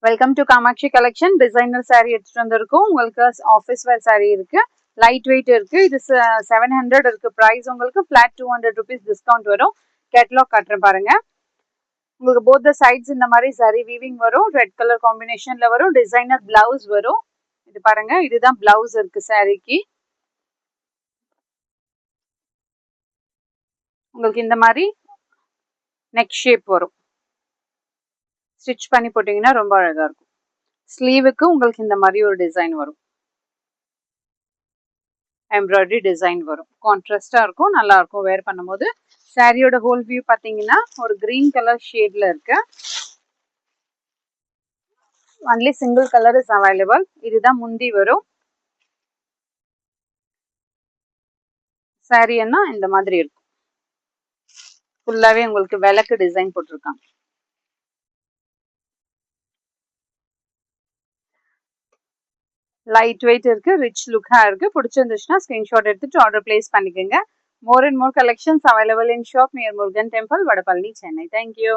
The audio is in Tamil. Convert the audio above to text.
Welcome to Kamakshi collection. Designer saree எடுத்துட்டு வந்திருக்கோம். உங்களுக்கு ஆஃபீஸ் வேர் saree இருக்கு, லைட் வெயிட் இருக்கு. இது 700 இருக்கு பிரைஸ். உங்களுக்கு ஃபிளாட் 200 rupees டிஸ்கவுண்ட் வரும். கேட்லாக் காட்டுறேன் பாருங்க. உங்களுக்கு போத் த சைட்ஸ் இந்த மாதிரி saree வீவிங் வரும். ரெட் கலர் காம்பினேஷன்ல வரும். டிசைனர் பிளவுஸ் வரும். இது பாருங்க, இதுதான் பிளவுஸ் இருக்கு சாரிக்கு. உங்களுக்கு இந்த மாதிரி நெக் ஷேப் வரும். ஸ்டிச் பண்ணி போட்டீங்கன்னா ரொம்ப அழகா இருக்கும். ஸ்லீவுக்கு உங்களுக்கு இந்த மாதிரி ஒரு டிசைன் வரும். எம்ப்ராய்டரி டிசைன் வரும். கான்ட்ராஸ்டா இருக்கும், நல்லா இருக்கும் வேர் பண்ணும்போது. சாரியோட ஹோல் வியூ பாத்தீங்கன்னா ஒரு கிரீன் கலர் ஷேட்ல இருக்கு. Only single colour is available. இதுதான் முந்தி வரும். சாரி என்ன இந்த மாதிரி இருக்கும். ஃபுல்லாவே உங்களுக்கு விளக்கு டிசைன் போட்டிருக்காங்க. லைட் வெயிட் இருக்கு, ரிச் லுக்கா இருக்கு. பிடிச்சிருந்துச்சுன்னா ஸ்கிரீன்ஷாட் எடுத்துட்டு ஆர்டர் பிளேஸ் பண்ணிக்கோங்க. More and more collections available in shop near Murugan Temple, Vadapalli, Chennai. Thank you.